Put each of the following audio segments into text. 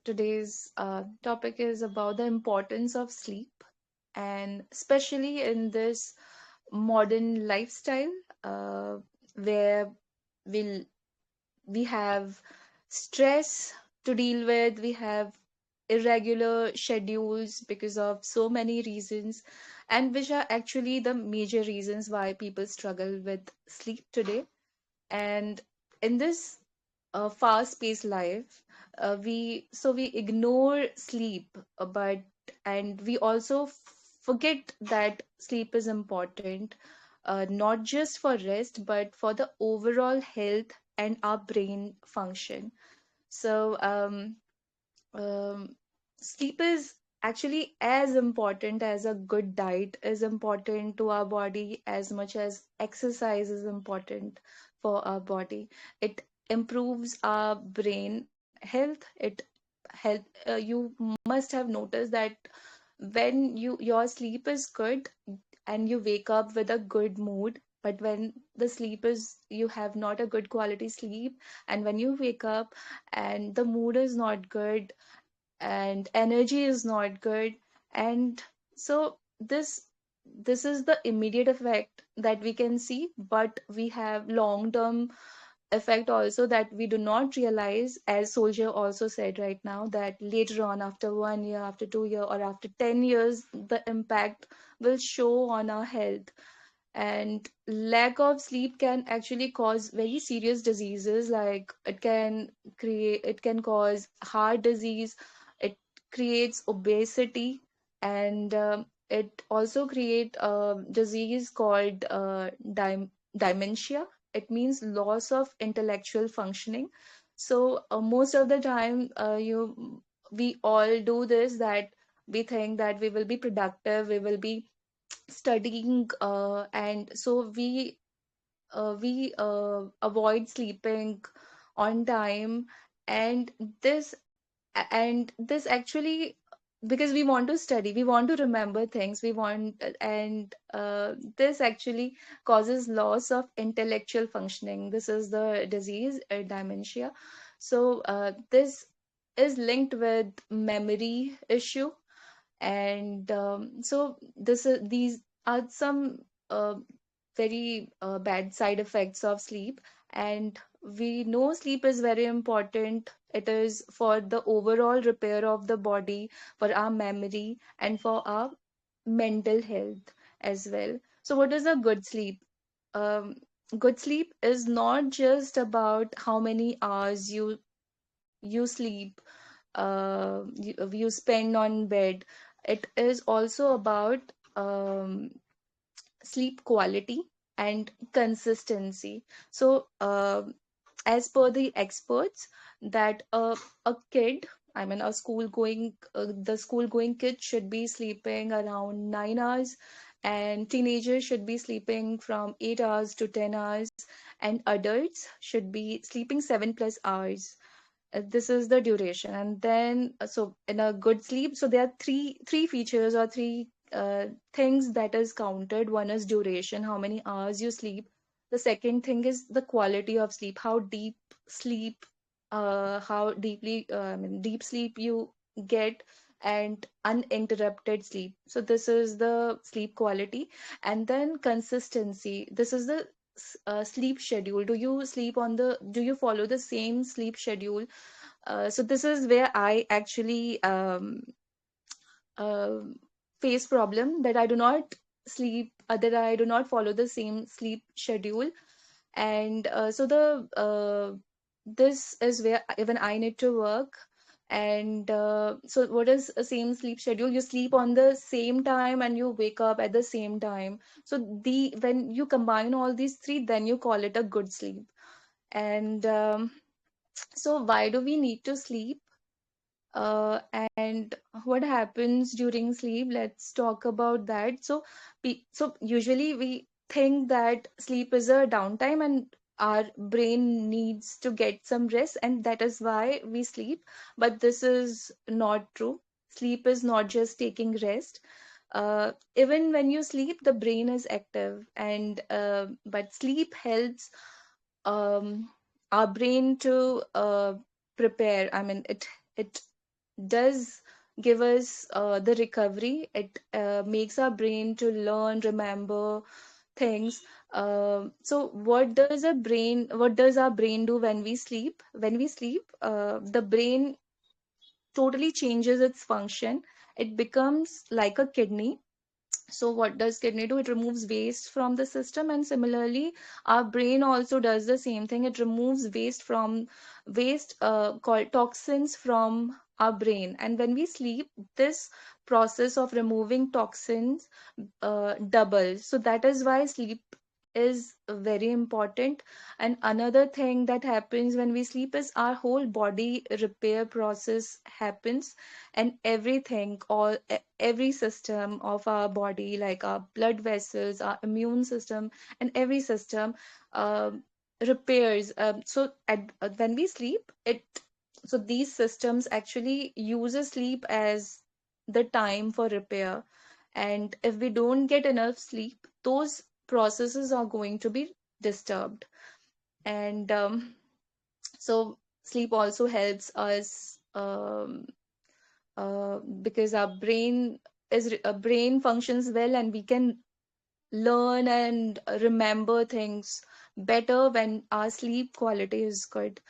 today's topic is about the importance of sleep, and especially in this modern lifestyle where we'll, we have stress to deal with, we have irregular schedules because of so many reasons, and which are actually the major reasons why people struggle with sleep today. And in this fast-paced life, we ignore sleep, but and we also forget that sleep is important, not just for rest, but for the overall health and our brain function. So um, sleep is actually as important as a good diet is important to our body, as much as exercise is important for our body. It improves our brain health. It health you must have noticed that when your sleep is good and you wake up with a good mood, but when the sleep is you have not a good quality sleep, and when you wake up and the mood is not good and energy is not good, and so this is the immediate effect that we can see, but we have long term effect also that we do not realize, as Soldier also said right now, that later on, after 1 year, after 2 year, or after 10 years, the impact will show on our health. And lack of sleep can actually cause very serious diseases, like it can cause heart disease, it creates obesity, and it also create a disease called dementia. It means loss of intellectual functioning. So most of the time, we all do this, that we think that we will be productive, we will be studying, and so we avoid sleeping on time, and this this actually, because we want to study, we want to remember things, we want, and this actually causes loss of intellectual functioning. This is the disease, dementia. So this is linked with memory issue, and so these are some uh, very bad side effects of sleep. And we know sleep is very important. It is for the overall repair of the body, for our memory, and for our mental health as well. So what is a good sleep? um, Good sleep is not just about how many hours you sleep, you spend on bed. It is also about um, sleep quality and consistency. So, as per the experts, that a kid, I mean, the school going kid should be sleeping around 9 hours, and teenagers should be sleeping from 8 hours to 10 hours, and adults should be sleeping 7+ hours. This is the duration. And then so in a good sleep, so there are three features, or three things that is counted. One is duration, how many hours you sleep. The second thing is the quality of sleep, how deep sleep, how deeply I mean deep sleep you get, and uninterrupted sleep. So this is the sleep quality. And then consistency, this is the sleep schedule. Do you follow the same sleep schedule? So this is where I actually uh, face problem, that I do not that I do not follow the same sleep schedule. And so the this is where even I need to work. And so what is a same sleep schedule? You sleep on the same time and you wake up at the same time. So the when you combine all these three, then you call it a good sleep. And so why do we need to sleep? And what happens during sleep? Let's talk about that. So, so usually we think that sleep is a downtime and our brain needs to get some rest, and that is why we sleep. But this is not true. Sleep is not just taking rest. Even when you sleep, the brain is active, and but sleep helps um, our brain to prepare. I mean, it does give us the recovery. It makes our brain to learn, remember things. So what does our brain do when we sleep? When we sleep, the brain totally changes its function. It becomes like a kidney. So what does kidney do? It removes waste from the system, and similarly our brain also does the same thing. It removes waste called toxins from our brain. And when we sleep, this process of removing toxins doubles. So that is why sleep is very important. And another thing that happens when we sleep is our whole body repair process happens, and every system of our body, like our blood vessels, our immune system, and every system um repairs. When we sleep, it so these systems actually uses sleep as the time for repair. And if we don't get enough sleep, those processes are going to be disturbed. And so sleep also helps us, because our brain functions well, and we can learn and remember things better when our sleep quality is good.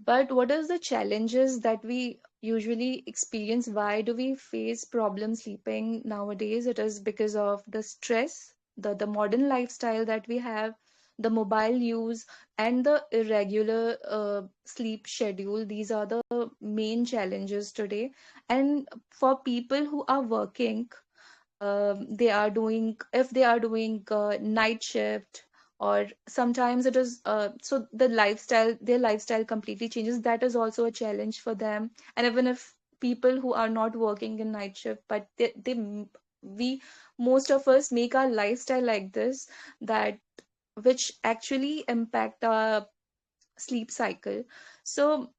But what is the challenges that we usually experience? Why do we face problem sleeping nowadays? It is because of the stress, the modern lifestyle that we have, the mobile use, and the irregular sleep schedule. These are the main challenges today. And for people who are working, they are doing if they are doing night shift, or sometimes it is so their lifestyle completely changes. That is also a challenge for them. And even if people who are not working in night shift, but we most of us make our lifestyle like this, that which actually impact our sleep cycle. So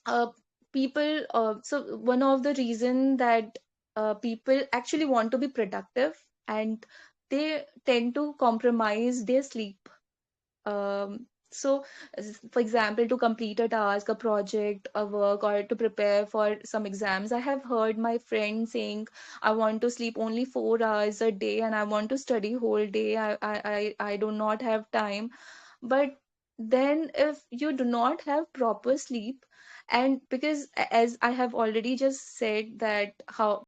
uh, so one of the reason that people actually want to be productive, and they tend to compromise their sleep. So for example, to complete a task, a project, a work, or to prepare for some exams, I have heard my friends saying, I want to sleep only 4 hours a day and I want to study whole day. I do not have time. But then if you do not have proper sleep, and because as I have already just said that how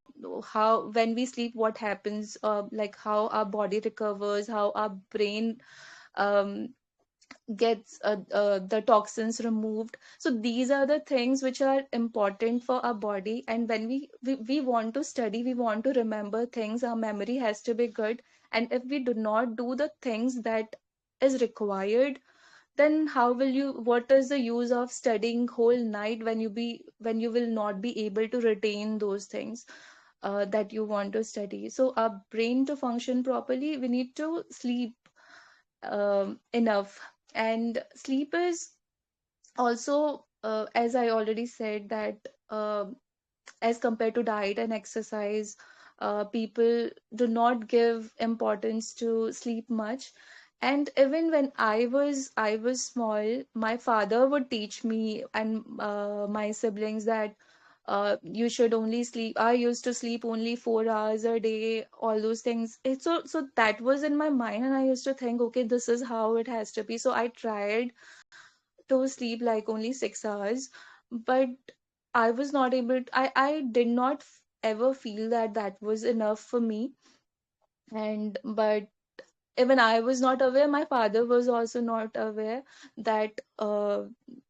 when we sleep, what happens, like how our body recovers, how our brain um gets the toxins removed. So these are the things which are important for our body. And when we want to study, we want to remember things, our memory has to be good. And if we do not do the things that is required, then how will you what is the use of studying whole night when you will not be able to retain those things that you want to study. So our brain to function properly, we need to sleep enough. And sleep is also, as I already said, that as compared to diet and exercise, people do not give importance to sleep much. And even when I was small, my father would teach me and my siblings that you should only sleep. I used to sleep only 4 hours a day, all those things. So that was in my mind, and I used to think, okay, this is how it has to be. So I tried to sleep like only 6 hours, but I was not able I did not ever feel that that was enough for me. And but even I was not aware, my father was also not aware that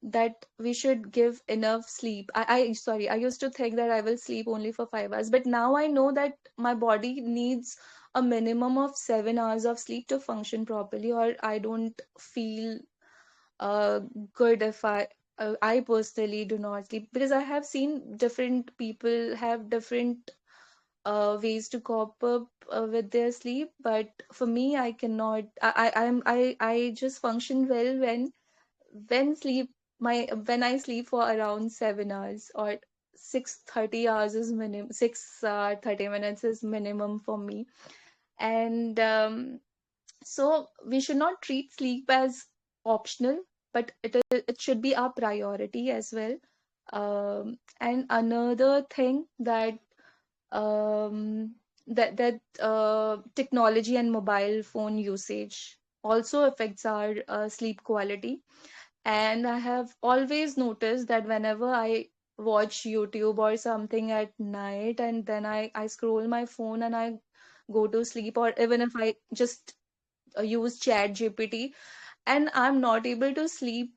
that we should give enough sleep. I sorry, I used to think that I will sleep only for 5 hours, but now I know that my body needs a minimum of 7 hours of sleep to function properly, or I don't feel uh, good if I personally do not sleep, because I have seen different people have different ways to cope up with their sleep. But for me, I cannot. I just function well when sleep my when I sleep for around 7 hours, or 6:30 hours is minimum. 6 30 minutes is minimum for me. And so we should not treat sleep as optional, but it should be our priority as well. And another thing that technology and mobile phone usage also affects our sleep quality. And I have always noticed that whenever I watch YouTube or something at night, and then I scroll my phone and I go to sleep, or even if I just use Chat GPT, and I'm not able to sleep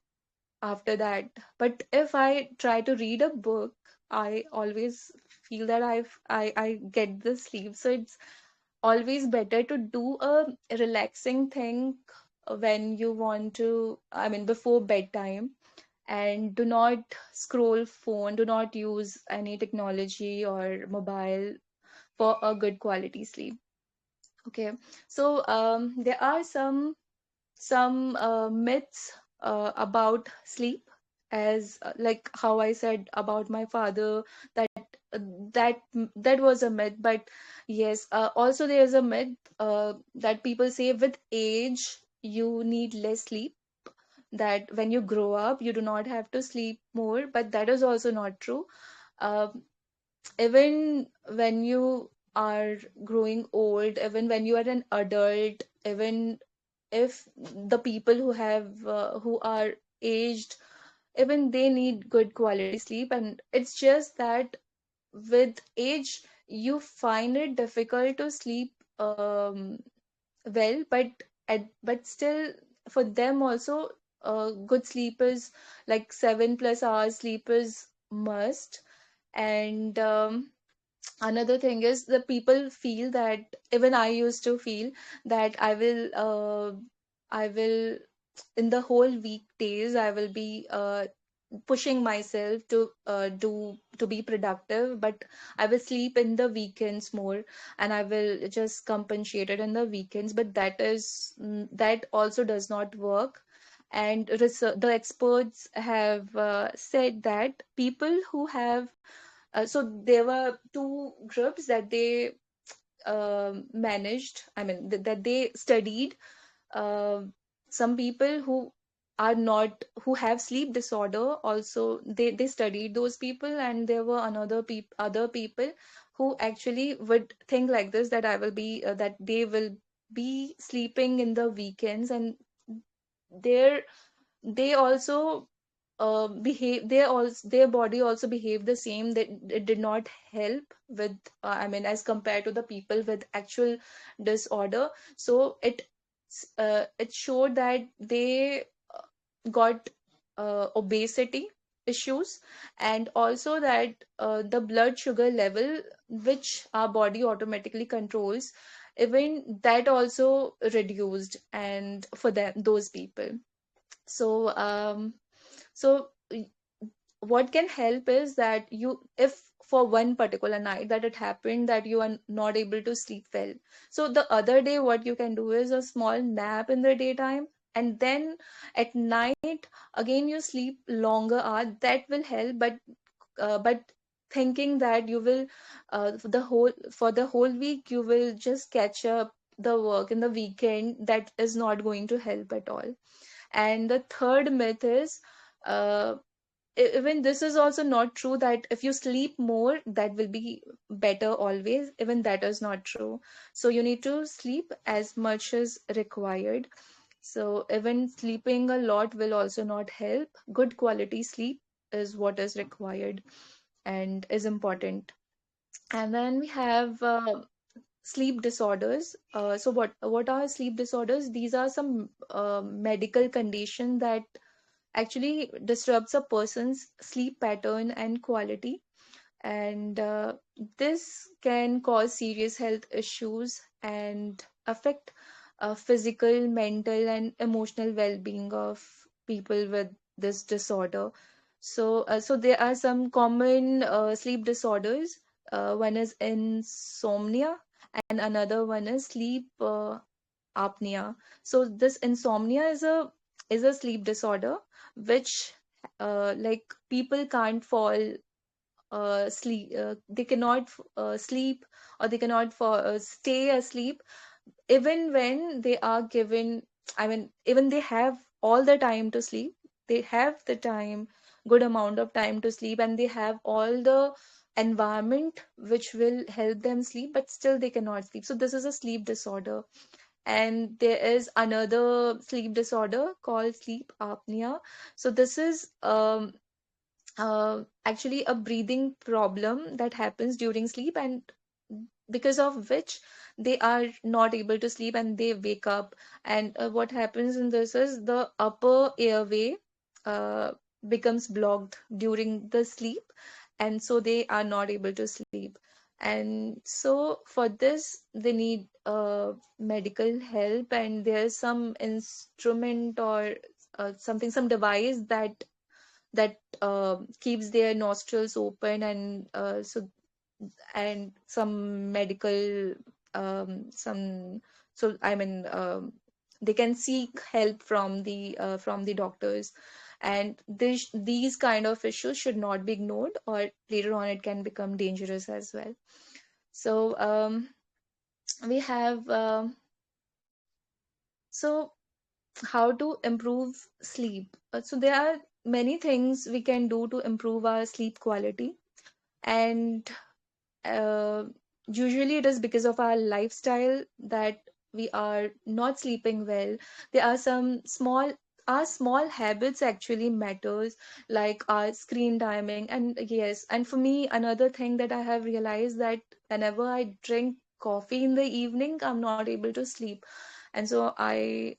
after that. But if I try to read a book, I always feel that I get the sleep. So it's always better to do a relaxing thing when you want to, I mean, before bedtime. And do not scroll phone, do not use any technology or mobile for a good quality sleep. Okay, so there are some myths about sleep, as like how I said about my father, that uh, that was a myth. But yes, also there is a myth that people say with age you need less sleep, that when you grow up you do not have to sleep more, but that is also not true. Um Even when you are growing old, even when you are an adult, even if the people who are aged, even they need good quality sleep. And it's just that with age you find it difficult to sleep well, but still for them also good sleep is like 7+ hours sleep is must. And another thing is the people feel that, even I used to feel that I will in the whole weekdays I will be pushing myself to be productive, but I will sleep in the weekends more, and I will just compensate it in the weekends. But that also does not work. And the experts have said that people who have so there were two groups that they managed, I mean, that they studied. uh, some people are not who have sleep disorder also, they studied those people. And there were other people who actually would think like this, that I will be that they will be sleeping in the weekends. And their they also behave they also their body also behaved the same, that it did not help with I mean, as compared to the people with actual disorder. So it showed that they got obesity issues, and also that the blood sugar level, which our body automatically controls, even that also reduced, and for them those people. So what can help is that you, if for one particular night that it happened that you are not able to sleep well, so the other day what you can do is a small nap in the daytime, and then at night again you sleep longer hour. That will help. But thinking that you will for the whole week you will just catch up the work in the weekend, that is not going to help at all. And the third myth is, uh, even this is also not true, that if you sleep more that will be better always. Even that is not true. So you need to sleep as much as required. So even sleeping a lot will also not help. Good quality sleep is what is required and is important. And then we have sleep disorders. So what are sleep disorders? These are some medical condition that actually disrupts a person's sleep pattern and quality. And this can cause serious health issues and affect physical, mental, and emotional well-being of people with this disorder. So there are some common sleep disorders. One is insomnia, and another one is sleep apnea. So this insomnia is a sleep disorder which like people can't fall sleep they cannot sleep, or they cannot stay asleep even when they are given, I mean, even they have all the time to sleep. They have the time good amount of time to sleep, and they have all the environment which will help them sleep, but still they cannot sleep. So this is a sleep disorder. And there is another sleep disorder called sleep apnea. So this is actually a breathing problem that happens during sleep, and because of which they are not able to sleep and they wake up. And what happens in this is the upper airway uh, becomes blocked during the sleep, and so they are not able to sleep. And so for this they need medical help, and there's some instrument or something, some device that keeps their nostrils open, and and some medical some so I mean they can seek help from the doctors. And these kind of issues should not be ignored, or later on it can become dangerous as well. So we have so how to improve sleep. So there are many things we can do to improve our sleep quality. And uh, usually it is because of our lifestyle that we are not sleeping well. There are some small, our small habits actually matters, like our screen timing. And yes, and for me, another thing that I have realized, that whenever I drink coffee in the evening, I'm not able to sleep. And so I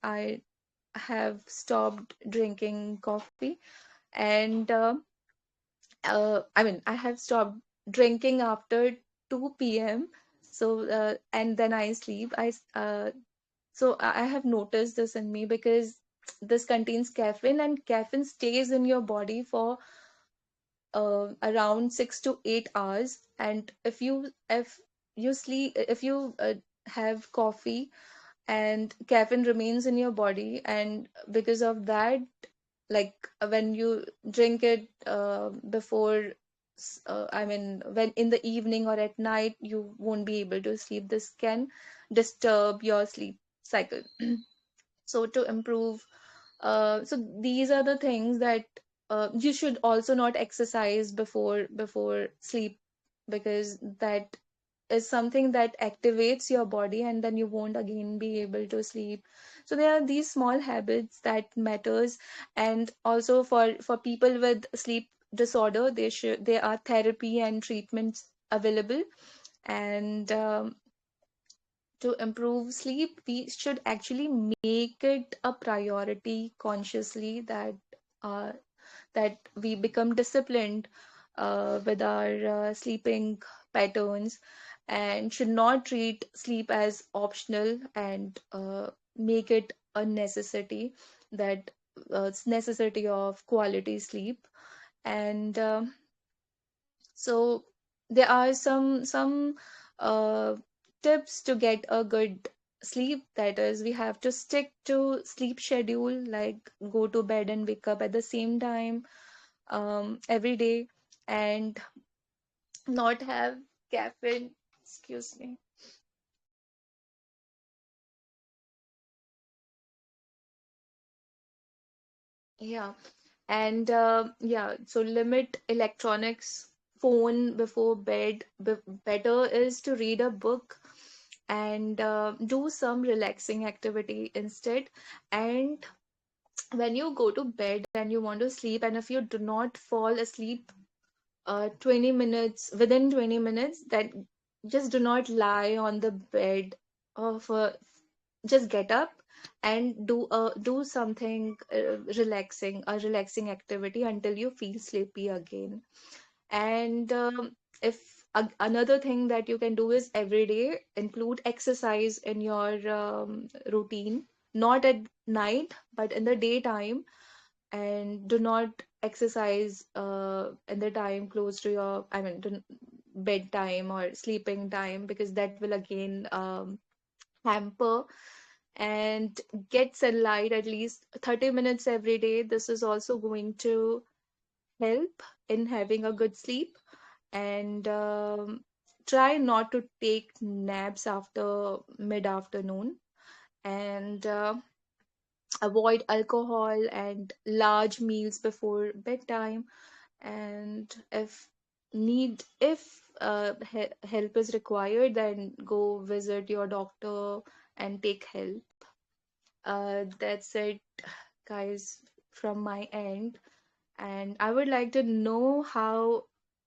have stopped drinking coffee. And I mean, I have stopped drinking after 2 p.m. So, and then I sleep. So I have noticed this in me, because this contains caffeine, and caffeine stays in your body for around 6 to 8 hours. And if you sleep, if you have coffee, and caffeine remains in your body, and because of that, like when you drink it before I mean when in the evening or at night, you won't be able to sleep. This can disturb your sleep cycle. So to improve, so these are the things that you should also not exercise before sleep, because that is something that activates your body, and then you won't again be able to sleep. So there are these small habits that matters. And also for people with sleep disorder, there are therapy and treatments available. And to improve sleep, we should actually make it a priority consciously, uh, that we become disciplined with our sleeping patterns, and should not treat sleep as optional, and make it a necessity, that it's necessity of quality sleep. And so there are some uh, tips to get a good sleep. That is, we have to stick to sleep schedule, like go to bed and wake up at the same time every day, and not have caffeine. Excuse me. Yeah. And yeah, so limit electronics, phone before bed. Better is to read a book, and do some relaxing activity instead. And when you go to bed and you want to sleep, and if you do not fall asleep 20 minutes, within 20 minutes, that just do not lie on the bed of just get up and do something relaxing, a relaxing activity, until you feel sleepy again. And if another thing that you can do is every day include exercise in your routine, not at night but in the daytime. And do not exercise in the time close to your, I mean, to bedtime or sleeping time, because that will again hamper. And get sunlight at least 30 minutes every day. This is also going to help in having a good sleep. And try not to take naps after mid afternoon. And avoid alcohol and large meals before bedtime, and if help is required, then go visit your doctor and take help. That's it, guys, from my end. And I would like to know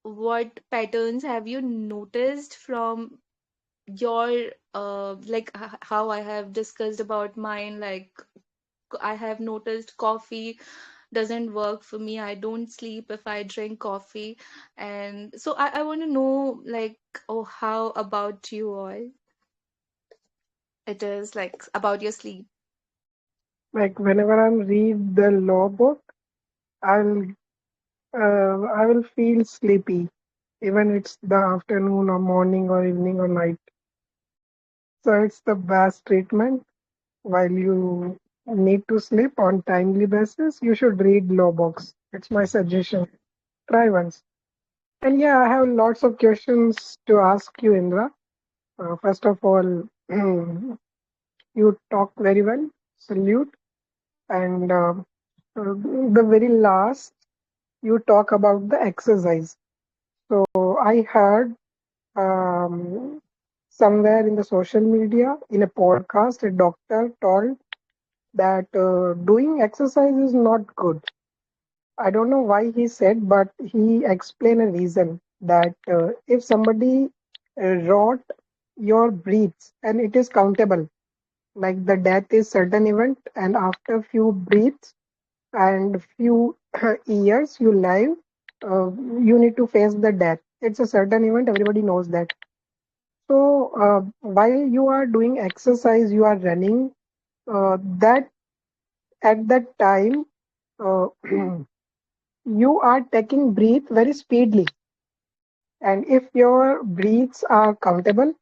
what patterns have you noticed from your like how I have discussed about mine. Like, I have noticed coffee doesn't work for me. I don't sleep if I drink coffee. And so I want to know, like, oh, how about you all? It is like about your sleep. Like whenever I read the law book, I'll I will feel sleepy, even it's the afternoon or morning or evening or night. So it's the best treatment. While you need to sleep on timely basis, you should read law books. It's my suggestion. Try once. And yeah, I have lots of questions to ask you, Indra. First of all, you talk very well. Salute. And the very last, you talk about the exercise. So I heard um, somewhere in the social media, in a podcast, a doctor told that doing exercise is not good. I don't know why he said, but he explained a reason that if somebody wrote your breaths and it is countable, like the death is certain event, and after few breaths and few years you live, you need to face the death. It's a certain event. Everybody knows that. So while you are doing exercise, you are running. That at that time, uh, you are taking breath very speedily, and if your breaths are countable,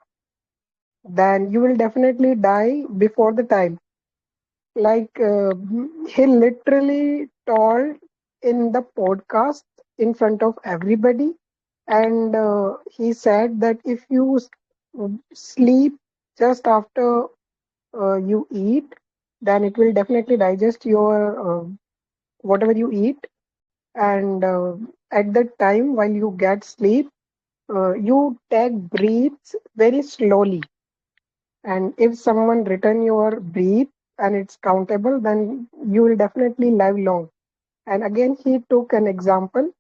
then you will definitely die before the time. Like he literally told in the podcast in front of everybody, and he said that if you sleep just after you eat, then it will definitely digest your whatever you eat. And at that time, while you get sleep, you take breaths very slowly. And if someone return your breath and it's countable, then you will definitely live long. And again, he took an example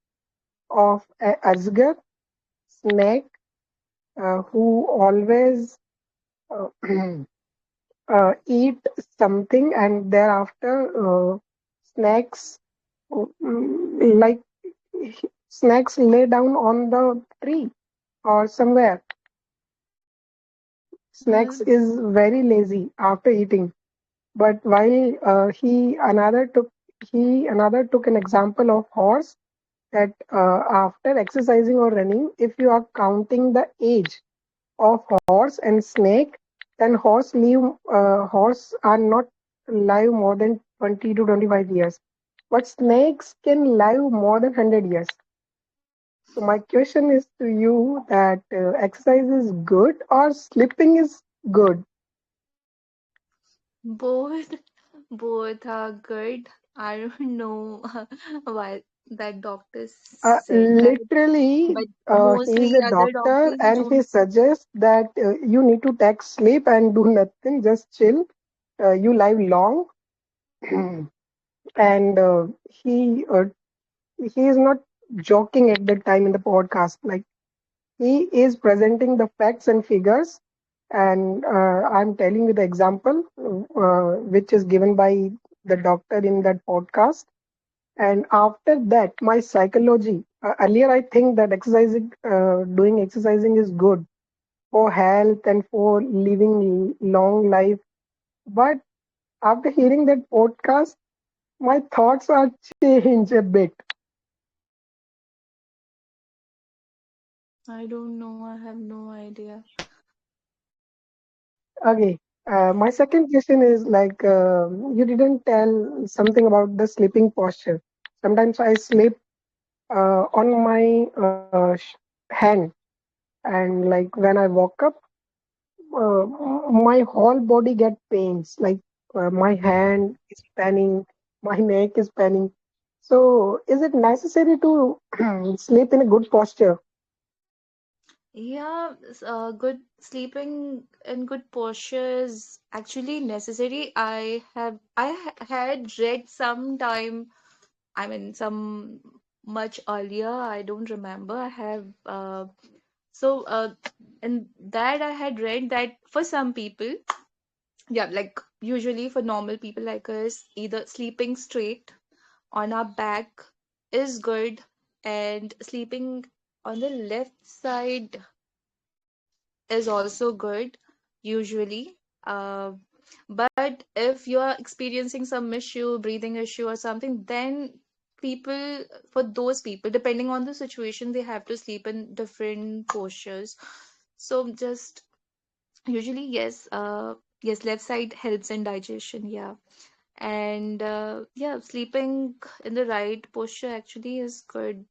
of a asgar snake who always uh, eat something, and thereafter snakes like snakes lay down on the tree or somewhere. Snakes Yes. is very lazy after eating. But while he another took an example of horse that after exercising or running, if you are counting the age of horse and snake, then horse are not live more than 20 to 25 years, but snakes can live more than 100 years. So my question is to you that exercise is good or sleeping is good? Both, both are good. I don't know why that doctor said that, Literally, but he is mostly a other doctor doctors and he don't. suggests that you need to take sleep and do nothing, just chill. You live long. And he is not joking at that time in the podcast. Like he is presenting the facts and figures. And I'm telling you the example which is given by the doctor in that podcast. And after that, my psychology. Earlier, I think that doing exercising is good for health and for living long life. But after hearing that podcast, my thoughts are changed a bit. I don't know. I have no idea. Okay. My second question is like you didn't tell something about the sleeping posture. Sometimes I sleep on my hand, and like when I woke up, my whole body get pains. Like My hand is paining, my neck is paining. So, is it necessary to sleep in a good posture? Yeah, good sleeping in good posture is actually necessary. I had read some time, I mean some much earlier, I don't remember. I have so in that I had read that for some people, yeah, like usually for normal people like us, either sleeping straight on our back is good, and sleeping on the left side is also good usually. But if you are experiencing some issue, breathing issue or something, then people, for those people, depending on the situation, they have to sleep in different postures. So just usually, yes, yes, left side helps in digestion, yeah. And yeah, sleeping in the right posture actually is good.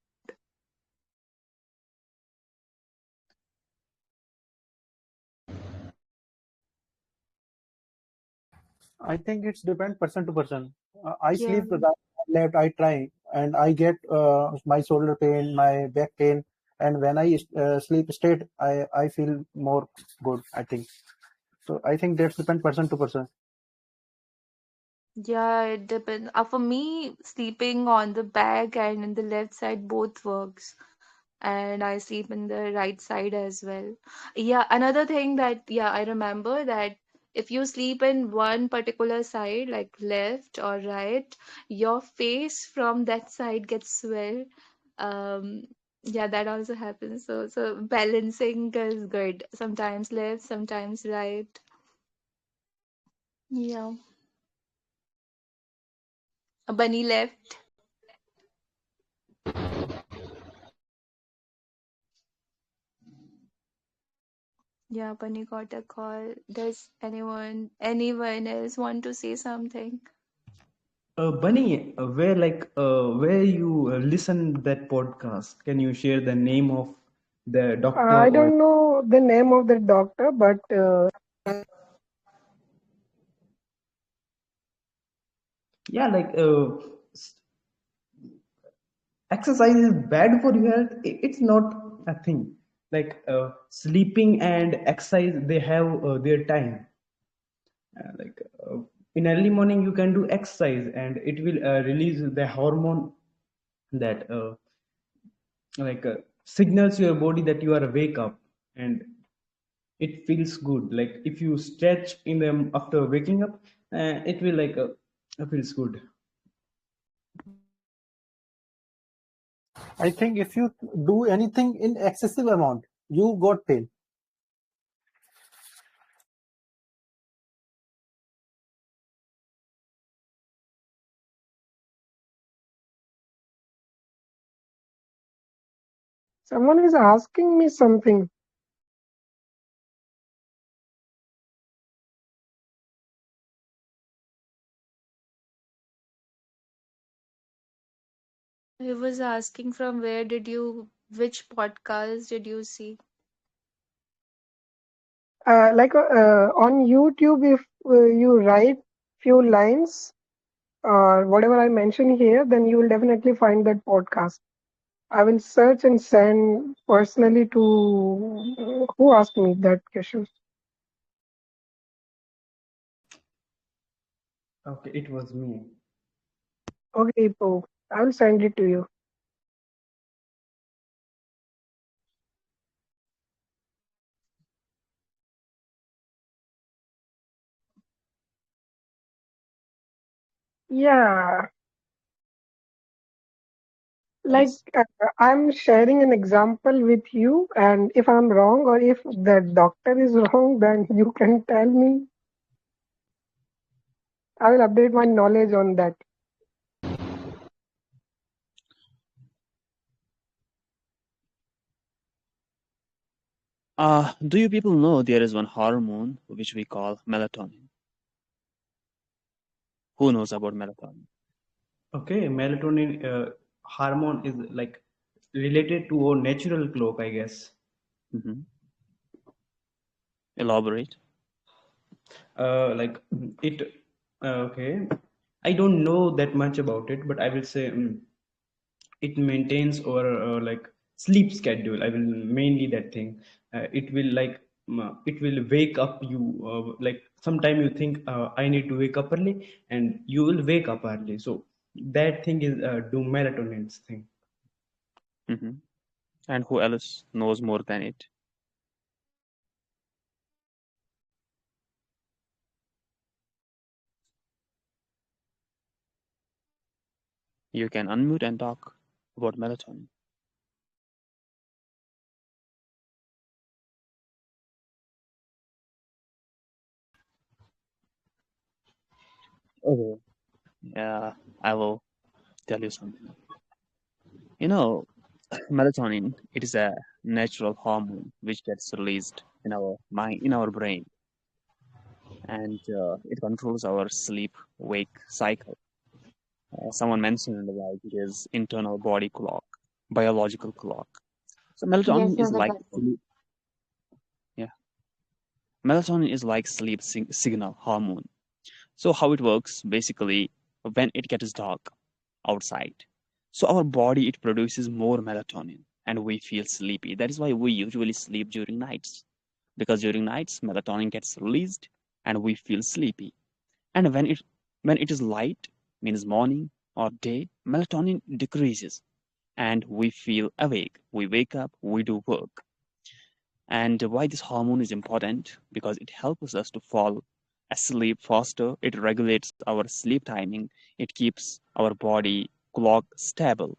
I think it's depend person to person. I Yeah. sleep with the left. I try, and I get my shoulder pain, my back pain, and when I sleep straight, I feel more good. I think so. I think that's depend person to person. Yeah, it depends. For me, sleeping on the back and in the left side both works. And I sleep in the right side as well. Yeah, another thing that, yeah, I remember that if you sleep in one particular side, like left or right, your face from that side gets swell. Um, yeah, that also happens. So balancing is good. Sometimes left, sometimes right. Yeah. A bunny left. Yeah, Bunny got a call. Does anyone else want to say something? Bunny, where you listen that podcast? Can you share the name of the doctor I or don't know the name of the doctor, but yeah, s- exercise is bad for your health? It's not a thing. Sleeping and exercise, they have their time. Uh, like uh, in early morning, you can do exercise, and it will release the hormone that signals your body that you are wake up, and it feels good. Like if you stretch in them after waking up, it will feels good. I think if you do anything in excessive amount, you got pain. someone is asking me something. He was asking from which podcast did you see? On YouTube, if you write few lines or whatever I mention here, then you will definitely find that podcast. I will search and send personally to who asked me that question. Okay, it was me. Okay, Ipo, I will send it to you. Yeah, like Yes. I'm sharing an example with you, and if I'm wrong or if the doctor is wrong, then you can tell me. I will update my knowledge on that. Do you people know there is one hormone which we call melatonin? Who knows about melatonin? Okay, melatonin hormone is like related to our natural clock, I guess. Hmm. Elaborate. Like it. Okay, I don't know that much about it, but I will say it maintains our like sleep schedule. I will mainly that thing. It will like it will wake up you. Like sometime you think I need to wake up early, and you will wake up early. So that thing is do melatonin's thing. Hmm. And who else knows more than it? You can unmute and talk about melatonin. Okay. Yeah, I will tell you something. You know, melatonin, it is a natural hormone which gets released in our mind, in our brain, and it controls our sleep-wake cycle. Someone mentioned like it is internal body clock, biological clock. So melatonin Yes, is yes, like exactly. sleep. Yeah, melatonin is like sleep signal hormone. So how it works basically when it gets dark outside. So our body it produces more melatonin and we feel sleepy. That is why we usually sleep during nights because during nights melatonin gets released and we feel sleepy. And when it is light, means morning or day, melatonin decreases and we feel awake. We wake up, we do work. And why this hormone is important? Because it helps us to fall asleep faster. It regulates our sleep timing. It keeps our body clock stable.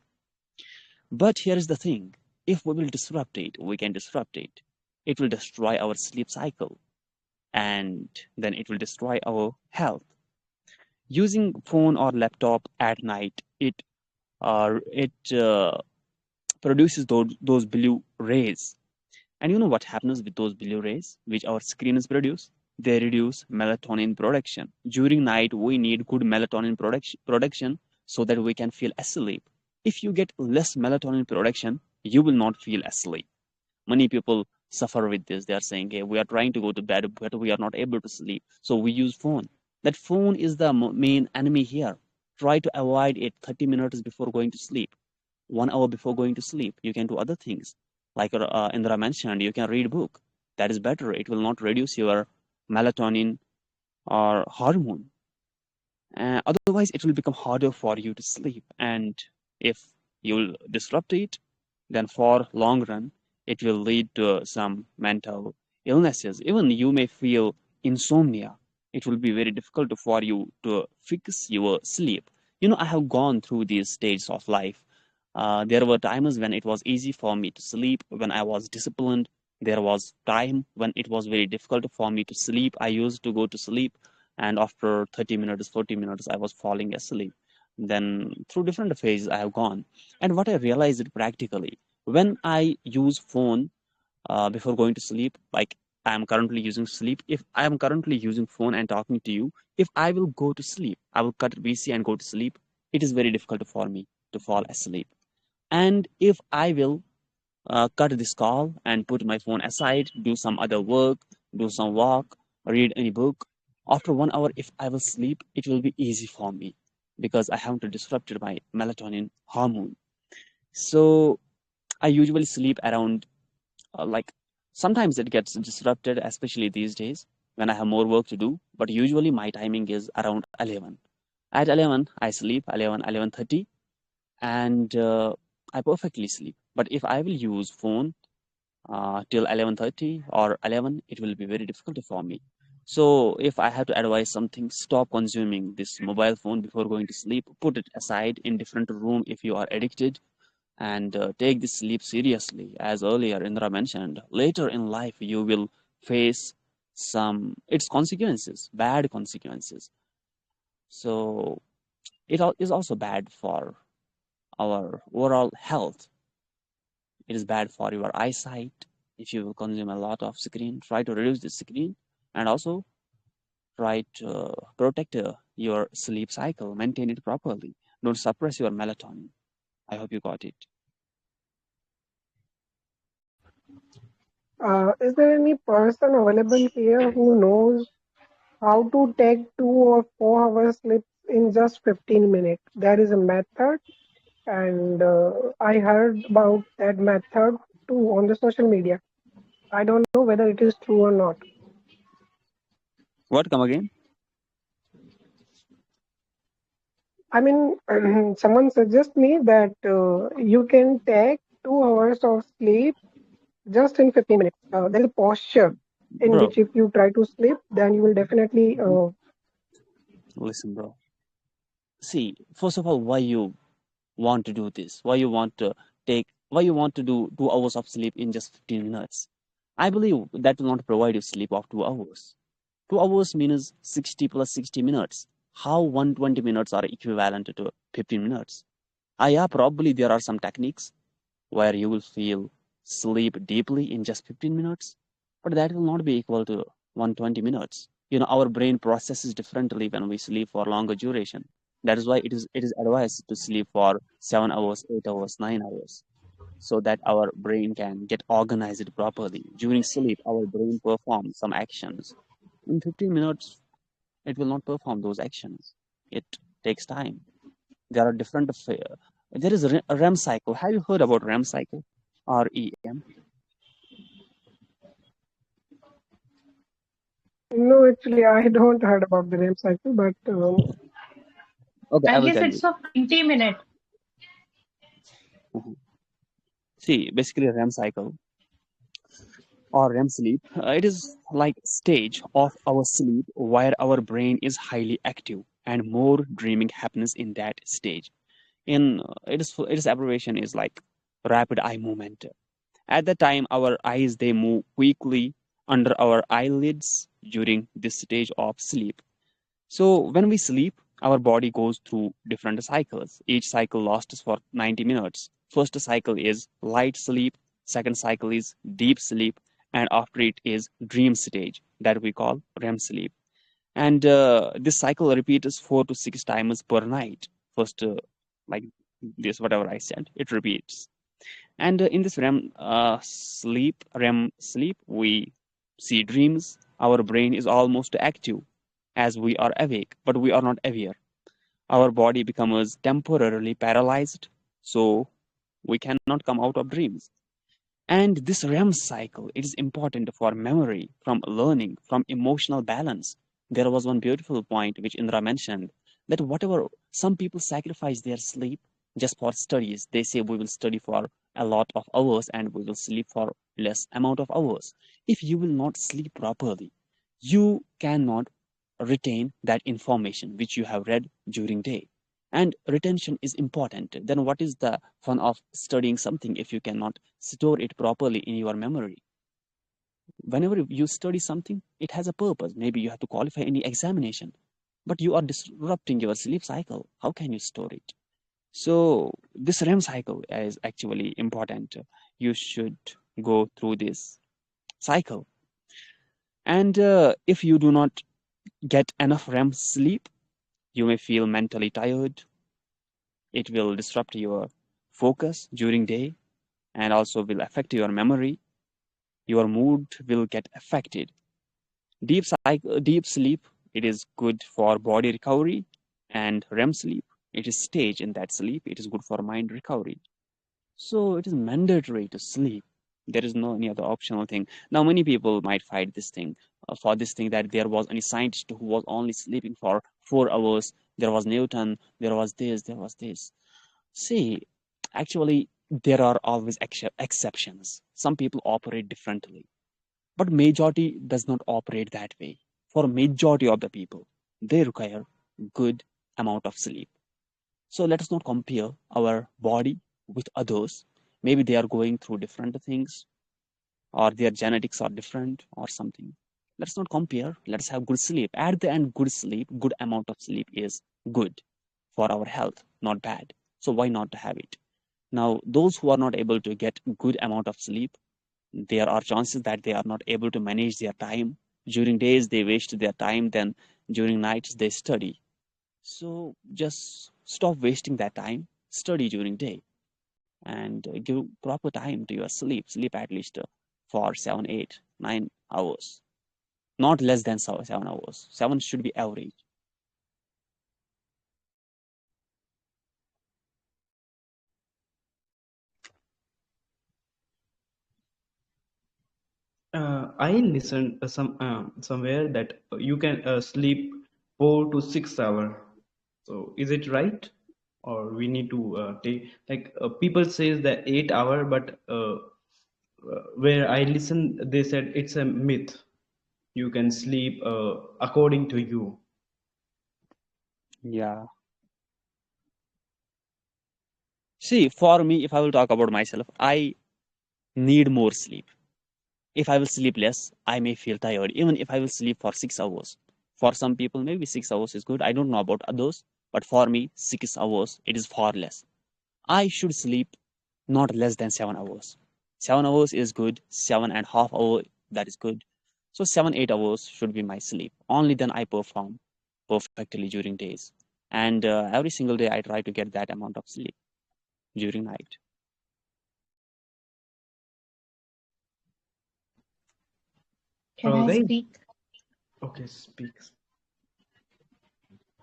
But here is the thing. If we will disrupt it, we can disrupt it. It will destroy our sleep cycle and then it will destroy our health. Using phone or laptop at night, it produces those blue rays. And you know what happens with those blue rays, which our screens produce? They reduce melatonin production. During night, we need good melatonin production so that we can feel asleep. If you get less melatonin production, you will not feel asleep. Many people suffer with this. They are saying, hey, we are trying to go to bed, but we are not able to sleep. So we use phone. That phone is the main enemy here. Try to avoid it 30 minutes before going to sleep. 1 hour before going to sleep. You can do other things. Like Indra mentioned, you can read book. That is better. It will not reduce your melatonin or hormone. Otherwise, it will become harder for you to sleep. And if you will disrupt it, then for long run, it will lead to some mental illnesses. Even you may feel insomnia. It will be very difficult for you to fix your sleep. You know, I have gone through these stages of life. There were times when it was easy for me to sleep, when I was disciplined. There was time when it was very difficult for me to sleep. I used to go to sleep, and after 30 minutes, 40 minutes, I was falling asleep. Then through different phases, I have gone. And what I realized practically, when I use phone before going to sleep, like I am currently using sleep, if I am currently using phone and talking to you, if I will go to sleep, I will cut BC and go to sleep, it is very difficult for me to fall asleep. And if I will cut this call and put my phone aside, do some other work, do some walk, read any book, after 1 hour, if I will sleep, it will be easy for me because I haven't disrupted my melatonin hormone. So I usually sleep around like sometimes it gets disrupted, especially these days when I have more work to do. But usually my timing is around 11. At 11, I sleep 11:30, and I perfectly sleep. But if I will use phone till 11:30 or 11, it will be very difficult for me. So if I have to advise something, stop consuming this mobile phone before going to sleep. Put it aside in different room if you are addicted, and take this sleep seriously. As earlier Indra mentioned, later in life you will face some its consequences, bad consequences. So is also bad for our overall health. It is bad for your eyesight. If you consume a lot of screen, try to reduce the screen, and also try to protect your sleep cycle, maintain it properly. Don't suppress your melatonin. I hope you got it. Is there any person available here who knows how to take 2 or 4 hours sleep in just 15 minutes. There is a method, and I heard about that method too on the social media. I don't know whether it is true or not. What come again? I mean, someone suggest me that you can take 2 hours of sleep just in 15 minutes. There is a posture in Bro, which if you try to sleep, then you will definitely. listen, bro. See, first of all, why you want to do this? Why you want to do 2 hours of sleep in just 15 minutes? I believe that will not provide you sleep of 2 hours. 2 hours means 60 plus 60 minutes. How 120 minutes are equivalent to 15 minutes? Yeah, probably there are some techniques where you will feel sleep deeply in just 15 minutes, but that will not be equal to 120 minutes. Our brain processes differently when we sleep for longer duration. That is why it is advised to sleep for 7 hours, 8 hours, 9 hours, so that our brain can get organized properly. During sleep, our brain performs some actions. In 15 minutes, it will not perform those actions. It takes time. There are different there is a REM cycle. Have you heard about REM cycle? REM. No, actually, I don't heard about the REM cycle, but Okay, I I will guess tell you. it's of 20 minutes. Mhm. See, basically REM cycle or REM sleep, it is like stage of our sleep where our brain is highly active and more dreaming happens in that stage. In its abbreviation is like rapid eye movement. At the time, our eyes they move quickly under our eyelids during this stage of sleep. So when we sleep, our body goes through different cycles. Each cycle lasts for 90 minutes. First cycle is light sleep, second cycle is deep sleep, and after it is dream stage that we call REM sleep. And this cycle repeats 4 to 6 times per night. First, like this, whatever I said, it repeats. And in this REM sleep, we see dreams. Our brain is almost active as we are awake, but we are not aware. Our body becomes temporarily paralyzed, so we cannot come out of dreams. And this REM cycle, it is important for memory, from learning, from emotional balance. There was one beautiful point which Indra mentioned that whatever some people sacrifice their sleep just for studies. They say we will study for a lot of hours and we will sleep for less amount of hours. If you will not sleep properly, you cannot retain that information which you have read during day. And retention is important. Then what is the fun of studying something if you cannot store it properly in your memory? Whenever you study something, it has a purpose. Maybe you have to qualify any examination, but you are disrupting your sleep cycle. How can you store it? So this REM cycle is actually important. You should go through this cycle. And if you do not get enough REM sleep, you may feel mentally tired. It will disrupt your focus during day and also will affect your memory. Your mood will get affected. Deep sleep, it is good for body recovery, and REM sleep, it is stage in that sleep. It is good for mind recovery. So it is mandatory to sleep. There is no any other optional thing. Now many people might fight this thing for this thing that there was any scientist who was only sleeping for 4 hours. There was Newton. There was this. There was this. See, actually, there are always exceptions. Some people operate differently, but majority does not operate that way. For majority of the people, they require good amount of sleep. So let us not compare our body with others. Maybe they are going through different things, or their genetics are different, or something. Let's not compare. Let's have good sleep. At the end, good sleep, good amount of sleep is good for our health, not bad. So why not have it? Now, those who are not able to get good amount of sleep, there are chances that they are not able to manage their time. During days, they waste their time. Then during nights, they study. So just stop wasting that time. Study during day and give proper time to your sleep. Sleep at least for 7, 8, 9 hours. not less than 7 hours. 7 should be average. I listened somewhere that you can sleep 4 to 6 hours. So is it right, or we need to take like people says that 8 hour, but where I listened, they said it's a myth. You can sleep according to you. Yeah. See, for me, if I will talk about myself, I need more sleep. If I will sleep less, I may feel tired, even if I will sleep for 6 hours. For some people, maybe 6 hours is good. I don't know about others, but for me, 6 hours, it is far less. I should sleep not less than 7 hours. 7 hours is good. 7.5 hours, that is good. So 7, 8 hours should be my sleep. Only then I perform perfectly during days. And every single day I try to get that amount of sleep during night. Can I Guys, speak? okay, speaks.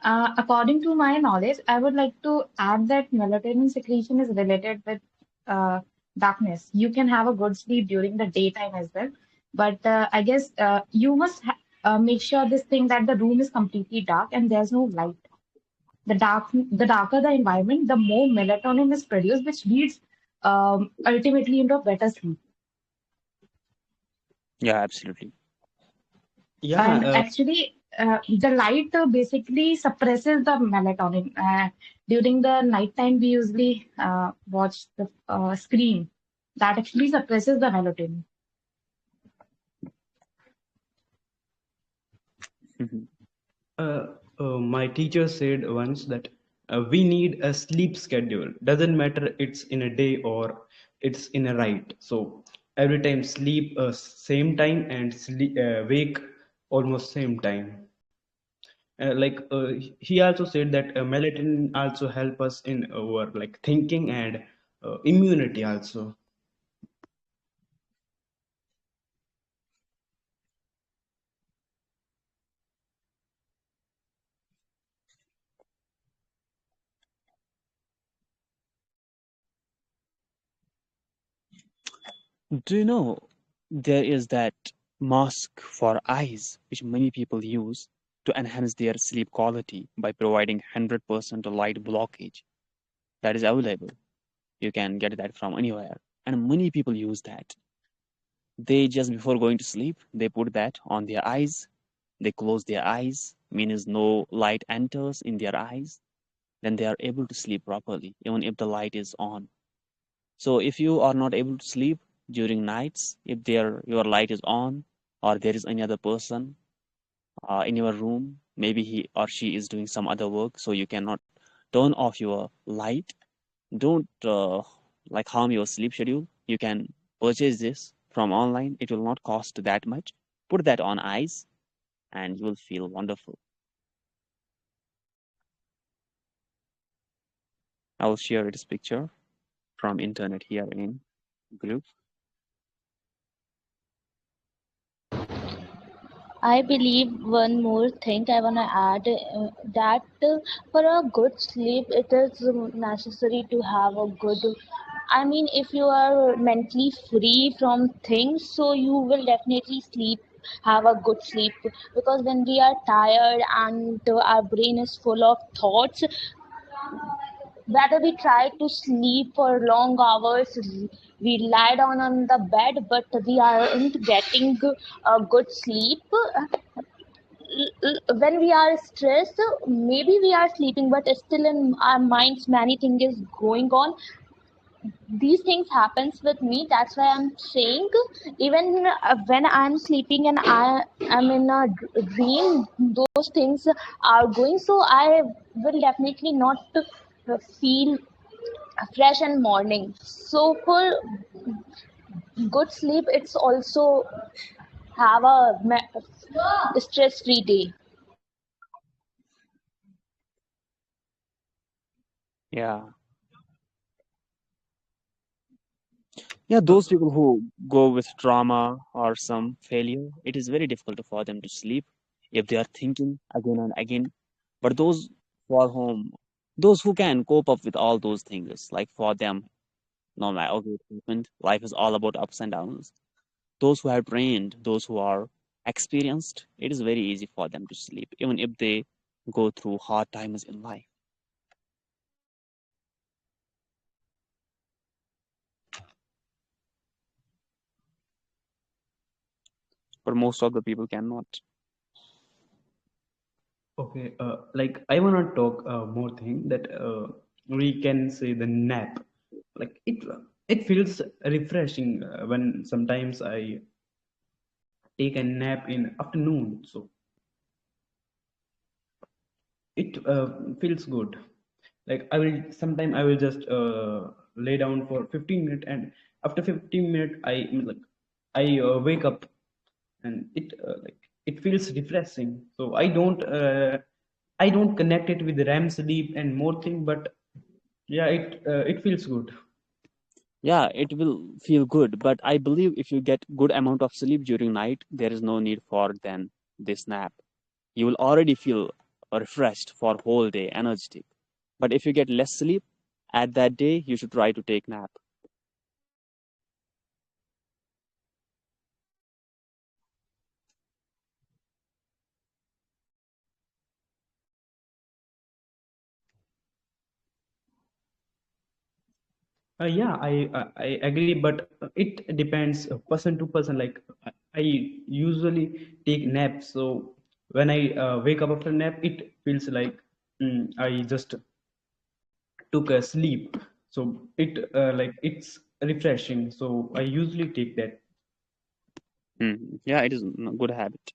According to my knowledge, I would like to add that melatonin secretion is related with uh, darkness. You can have a good sleep during the daytime as well, but I guess you must make sure this thing that the room is completely dark and there's no light. The darker the environment, the more melatonin is produced, which leads ultimately into a better sleep. Yeah, absolutely. Yeah, And actually, the light basically suppresses the melatonin. During the nighttime, we usually watch the screen that actually suppresses the melatonin. Mhm. uh, my teacher said once that we need a sleep schedule. Doesn't matter it's in a day or it's in a night. So every time sleep same time and sleep wake almost same time. Like he also said that melatonin also help us in our like thinking and immunity also. Do you know there is that mask for eyes which many people use to enhance their sleep quality by providing 100% light blockage that is available. You can get that from anywhere. And many people use that. They just before going to sleep, they put that on their eyes. They close their eyes, means no light enters in their eyes. Then they are able to sleep properly, even if the light is on. So if you are not able to sleep during nights, if your light is on, or there is any other person in your room, maybe he or she is doing some other work, so you cannot turn off your light. Don't like harm your sleep schedule. You can purchase this from online. It will not cost that much. Put that on eyes, and you will feel wonderful. I will share this picture from internet here in group. I believe one more thing I want to add that for a good sleep, it is necessary to have a good. I mean, if you are mentally free from things, so you will definitely sleep, have a good sleep. Because when we are tired and our brain is full of thoughts, whether we try to sleep for long hours, we lie down on the bed, but we aren't getting a good sleep. When we are stressed, maybe we are sleeping, but still in our minds many things is going on. These things happens with me. That's why I'm saying, even when I'm sleeping and I am in a dream, those things are going, so I will definitely not feel fresh and morning. So for good sleep, it's also have a stress free day. Yeah. Yeah, So, those people who go with trauma or some failure, it is very difficult for them to sleep if they are thinking again and again. But those for whom, those who can cope up with all those things, like for them, no matter okay, it happened, life is all about ups and downs. Those who have trained, those who are experienced, it is very easy for them to sleep, even if they go through hard times in life. But most of the people cannot. okay, like I want to talk more thing that we can say the nap. Like it feels refreshing when sometimes I take a nap in afternoon. So it feels good. Like I will sometime I will just lay down for 15 minutes, and after 15 minutes I wake up, and it feels refreshing. So I don't connect it with REM sleep and more thing, but yeah, it feels good. Yeah, it will feel good, but I believe if you get good amount of sleep during night, there is no need for then this nap. You will already feel refreshed for whole day, energetic. But if you get less sleep at that day, you should try to take nap. Yeah, I agree, but it depends person to person. Like I usually take naps, so when I wake up after nap, it feels like I just took a sleep. So it's refreshing. So I usually take that. Yeah, it is a good habit.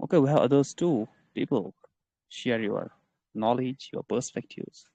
Okay, we have others too. People share your knowledge, your perspectives.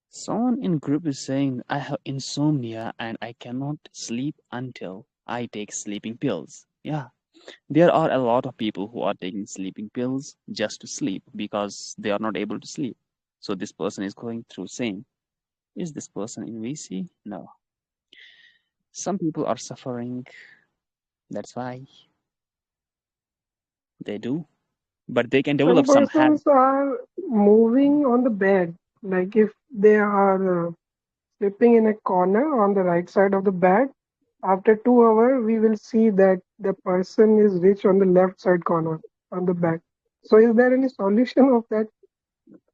Someone in group is saying I have insomnia and I cannot sleep until I take sleeping pills. Yeah, there are a lot of people who are taking sleeping pills just to sleep because they are not able to sleep. So this person is going through same. Is this person in VC? No. Some people are suffering. That's why they do. But they can Some develop some habit. persons are moving on the bed, like if they are sleeping in a corner on the right side of the bed. After 2 hours, we will see that the person is reached on the left side corner on the bed. So, is there any solution of that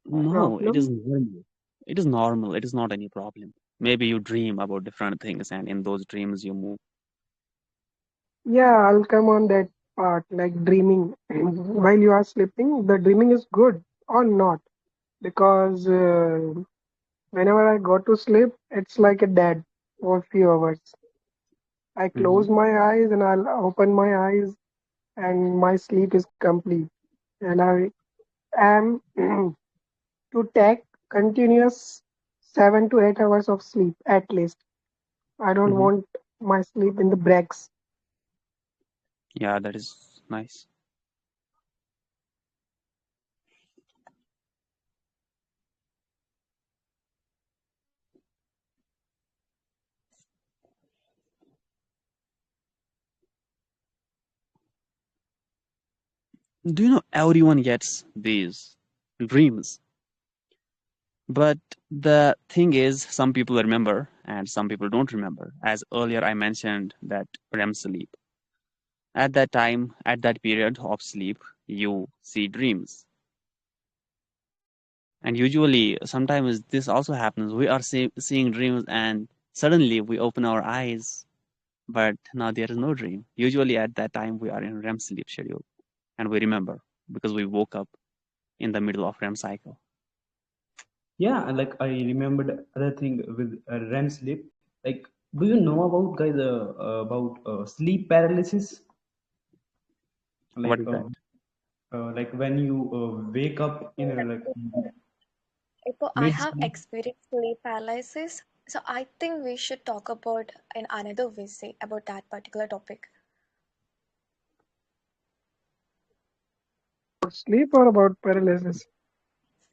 No, it problem? is normal. It is normal. It is not any problem. Maybe you dream about different things and in those dreams you move. Yeah, I'll come on that part, like dreaming. While you are sleeping, the dreaming is good or not? Because whenever I go to sleep, it's like a dead for a few hours. I Hmm. close my eyes and I'll open my eyes, and my sleep is complete. And I am to take continuous 7 to 8 hours of sleep at least. I don't Hmm. want my sleep in the breaks. Yeah, that is nice. Do you know everyone gets these dreams? But the thing is, some people remember and some people don't remember. As earlier I mentioned that REM sleep. At that time, at that period of sleep, you see dreams. And usually, sometimes this also happens. We are seeing dreams and suddenly we open our eyes, but now there is no dream. Usually at that time, we are in REM sleep schedule and we remember because we woke up in the middle of REM cycle. Yeah, and like I remembered other thing with REM sleep. Like, do you know about guys about sleep paralysis? What Like, is that? like when you wake up in a like I mid have sleep. experienced sleep paralysis, so I think we should talk about in another way, say about that particular topic. About sleep or about paralysis?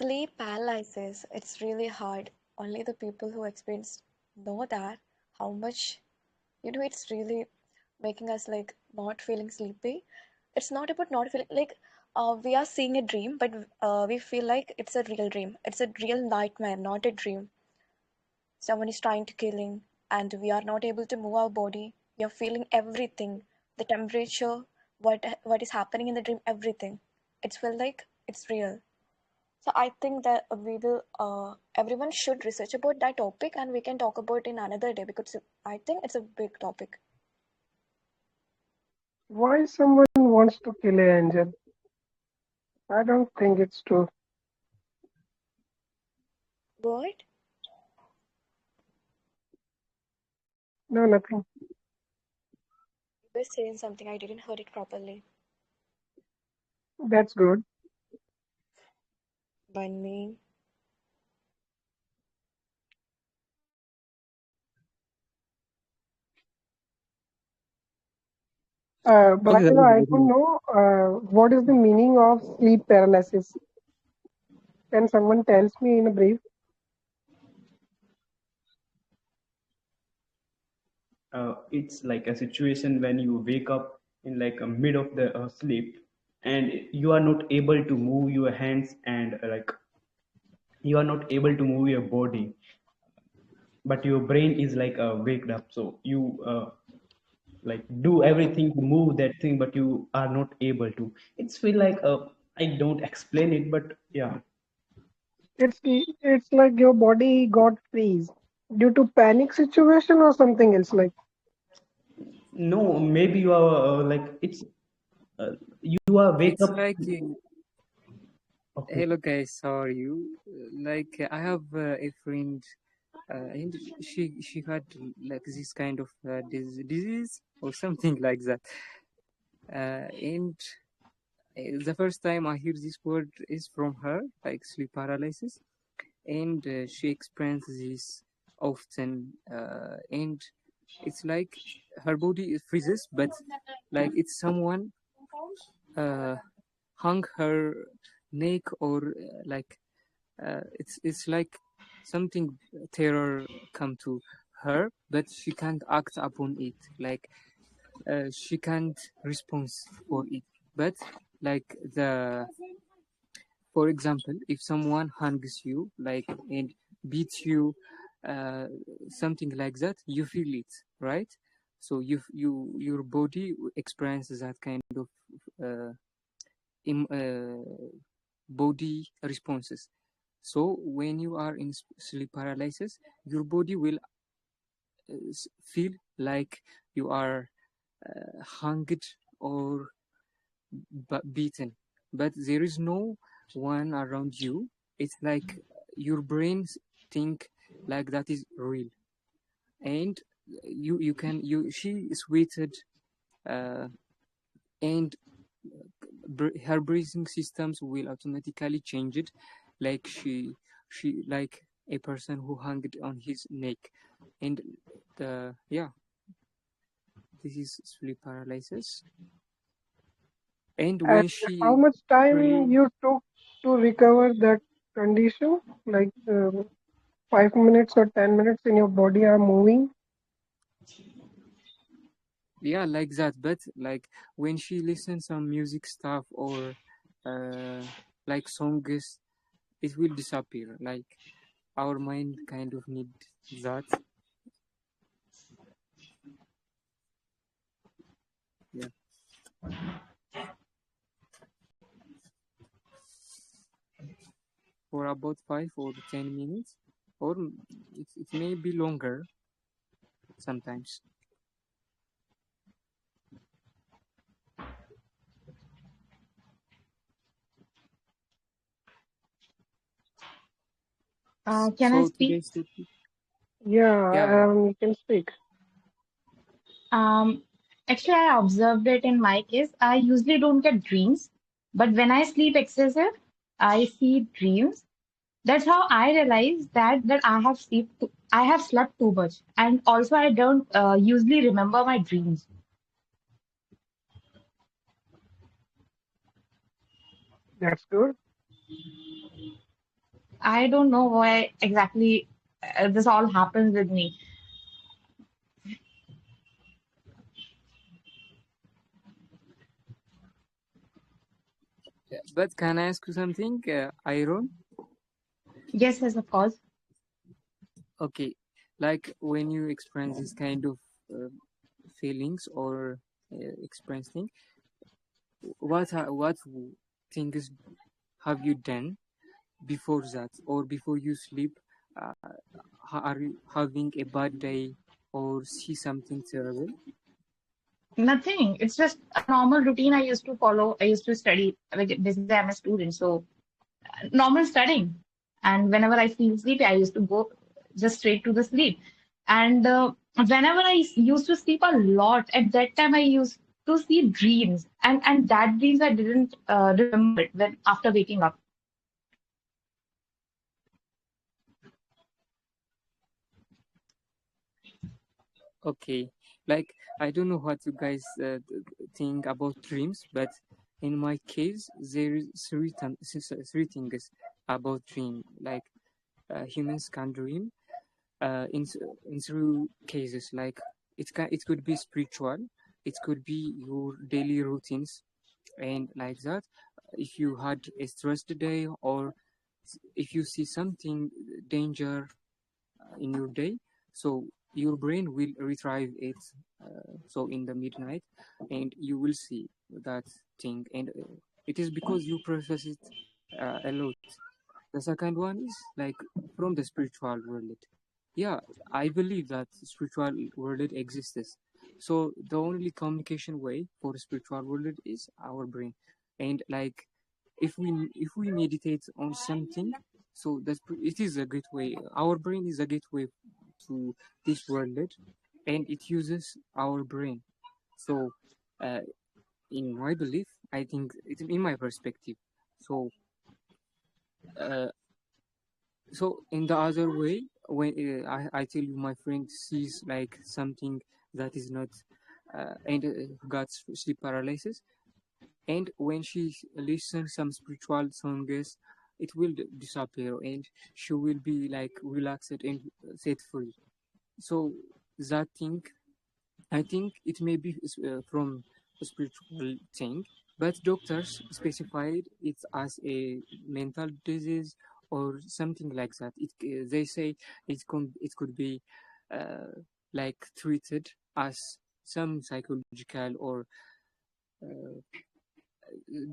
Sleep paralysis, it's really hard. Only the people who experience know that how much, it's really making us like not feeling sleepy. It's not about not feeling like we are seeing a dream, but we feel like it's a real dream. It's a real nightmare, not a dream. Someone is trying to killing, and we are not able to move our body. We are feeling everything, the temperature, what is happening in the dream, everything. It's feel like it's real. So I think that we will everyone should research about that topic, and we can talk about it in another day because I think it's a big topic. Why someone wants to kill an angel? I don't think it's true. What? No, nothing. You were saying something, I didn't heard it properly. That's good. Bunny. By Okay, the that way, was I very don't know what is the meaning of sleep paralysis. Can someone tells me in a brief? It's like a situation when you wake up in like a mid of the sleep, and you are not able to move your hands, and like you are not able to move your body, but your brain is like waked up, so you like do everything to move that thing, but you are not able to. It's feel like I don't explain it, but yeah. It's like your body got freeze due to panic situation or something else. Like No, maybe you are like it's uh, you are wake It's up. like, Okay. hello guys, how are you? Like, I have a friend, and she had like this kind of disease or something like that. And the first time I hear this word is from her, like sleep paralysis, and she experiences this often, and it's like her body freezes, but like it's someone uh, hung her neck, or like it's like something terror come to her, but she can't act upon it. Like she can't respond for it. But like for example, if someone hangs you, like, and beats you, uh, something like that, you feel it, right? So your body experiences that kind of uh, body responses. So when you are in sleep paralysis, your body will feel like you are hunged or beaten, but there is no one around you. It's like your brain think like that is real, and you can you she sweated, uh, and her breathing systems will automatically change it, like she like a person who hung it on his neck. And yeah, this is sleep paralysis. And and when how she much time really, you took to recover that condition? Like 5 minutes or 10 minutes in your body are moving. yeah, like that, but like when she listens some music stuff, or uh like songs, it will disappear. Like our mind kind of need that. Yeah, for about 5 or 10 minutes, or it may be longer sometimes. Can I So speak? today's topic, yeah, Yeah, yeah. you can speak. Um, Actually, I observed it in my case. I usually don't get dreams, but when I sleep excessive, I see dreams. That's how I realize that I have slept too much, and also I don't usually remember my dreams. That's good. I don't know why exactly this all happens with me. Yeah. But can I ask you something, Iron? Yes, yes, of course. Okay, like when you experience this kind of uh, feelings or experience thing, what things have you done before that, or before you sleep? Uh, are you having a bad day or see something terrible? Nothing. It's just a normal routine I used to follow. I used to study. Like, basically, I'm a student, so normal studying. And whenever I feel sleepy, I used to go just straight to the sleep. And whenever used to sleep a lot, at that time I used to see dreams, and that dreams I didn't remember it when after waking up. Okay, like I don't know what you guys think about dreams, but in my case, there is three things about dream. Like humans can dream in through cases. Like it could be spiritual, it could be your daily routines, and like that. If you had a stressed day, or if you see something danger in your day, so your brain will retrieve it, so in the midnight, and you will see that thing, and it is because you process it a lot. The second one is like from the spiritual world. Yeah, I believe that spiritual world exists. So the only communication way for the spiritual world is our brain. And like if we meditate on something, so it is a gateway. Our brain is a gateway to this world, and it uses our brain. So uh, in my belief, I think it's in my perspective. So uh, so in the other way, when I tell you my friend sees like something that is not and got sleep paralysis, and when she listens some spiritual songs, it will disappear, and she will be like relaxed and set free. So that thing, I think it may be from a spiritual thing, but doctors specified it as a mental disease or something like that. They say it could be uh, like treated as some psychological or uh,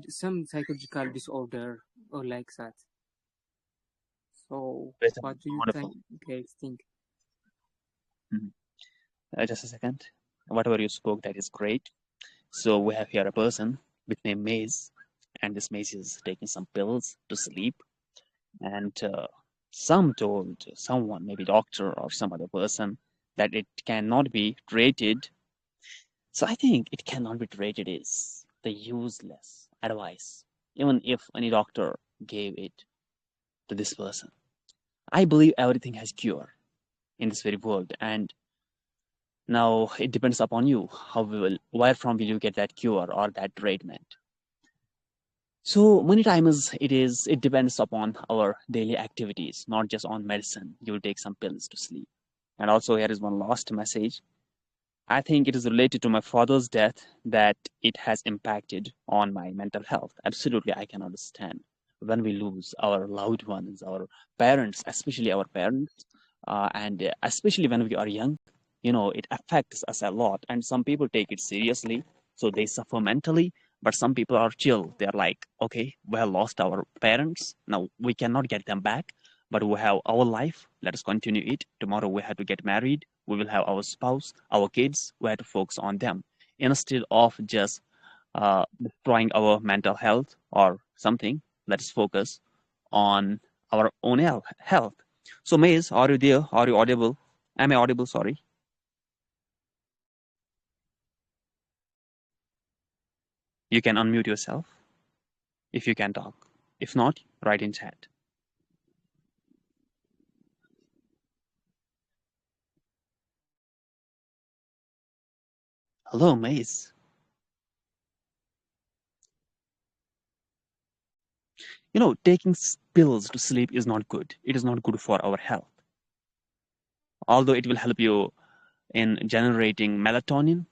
some psychological disorder or like that. So Great and what do you think, wonderful. guys think? Mhm. Just a second. Whatever you spoke, that is great. So we have here a person with name Maze, and this Maze is taking some pills to sleep. And some told someone, maybe doctor or some other person, that it cannot be rated. So I think it cannot be rated is the useless advice, even if any doctor gave it to this person. I believe everything has cure in this very world, and now it depends upon you where from will you get that cure or that treatment. So many times it depends upon our daily activities, not just on medicine. You'll take some pills to sleep. And also here is one last message. I think it is related to my father's death that it has impacted on my mental health. Absolutely, I can understand. when we lose our loved ones, our parents, especially our parents, and especially when we are young, it affects us a lot. And some people take it seriously, so they suffer mentally. But some people are chill. They're like, okay, we have lost our parents. Now we cannot get them back, but we have our life. Let us continue it. Tomorrow we have to get married. We will have our spouse, our kids. We have to focus on them instead of just destroying our mental health or something. Let's focus on our own health. So, Maze, are you there? Are you audible? Am I audible? Sorry. You can unmute yourself if you can talk. If not, write in chat. Hello, Maze. Taking pills to sleep is not good. It is not good for our health. Although it will help you in generating melatonin,